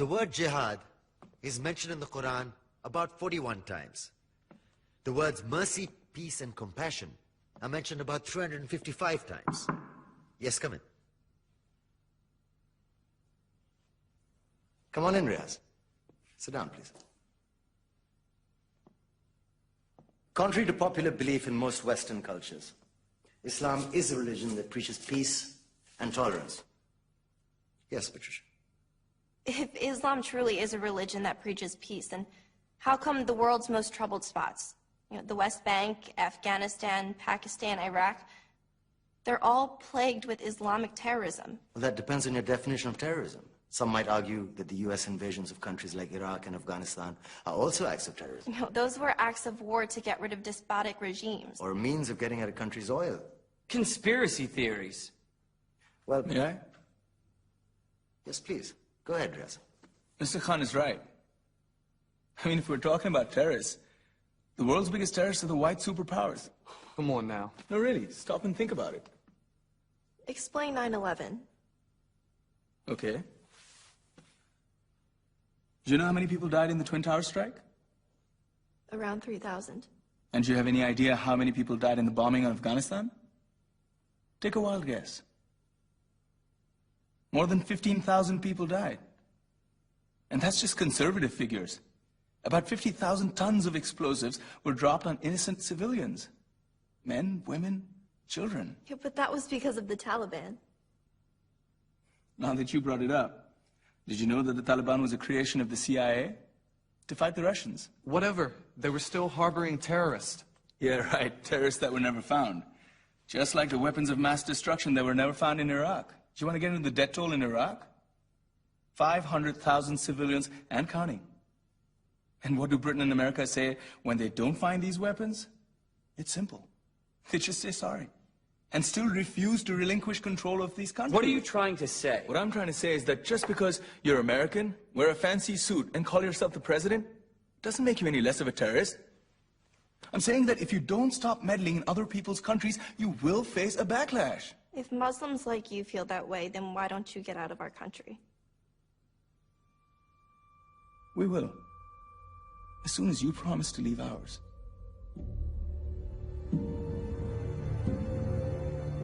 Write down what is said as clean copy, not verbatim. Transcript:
The word jihad is mentioned in the Quran about 41 times. The words mercy, peace, and compassion are mentioned about 355 times. Yes, come in. Come on in, Riaz. Sit down, please. Contrary to popular belief in most Western cultures, Islam is a religion that preaches peace and tolerance. Yes, Patricia. If Islam truly is a religion that preaches peace, then how come the world's most troubled spots, the West Bank, Afghanistan, Pakistan, Iraq, they're all plagued with Islamic terrorism? Well, that depends on your definition of terrorism. Some might argue that the U.S. invasions of countries like Iraq and Afghanistan are also acts of terrorism. Those were acts of war to get rid of despotic regimes. Or a means of getting at a country's oil. Conspiracy theories. Well, May I? Yes, please. Go ahead, Riaz. Mr. Khan is right. I mean, if we're talking about terrorists, the world's biggest terrorists are the white superpowers. Come on now. No, really, stop and think about it. Explain 9/11. Okay. Do you know how many people died in the Twin Towers strike? Around 3,000. And do you have any idea how many people died in the bombing of Afghanistan? Take a wild guess. More than 15,000 people died. And that's just conservative figures. About 50,000 tons of explosives were dropped on innocent civilians. Men, women, children. Yeah, but that was because of the Taliban. Now that you brought it up, did you know that the Taliban was a creation of the CIA to fight the Russians? Whatever. They were still harboring terrorists. Yeah, right. Terrorists that were never found. Just like the weapons of mass destruction that were never found in Iraq. Do you want to get into the death toll in Iraq? 500,000 civilians and counting. And what do Britain and America say when they don't find these weapons? It's simple. They just say sorry. And still refuse to relinquish control of these countries. What are you trying to say? What I'm trying to say is that just because you're American, wear a fancy suit, and call yourself the president, doesn't make you any less of a terrorist. I'm saying that if you don't stop meddling in other people's countries, you will face a backlash. If Muslims like you feel that way, then why don't you get out of our country? We will. As soon as you promise to leave ours.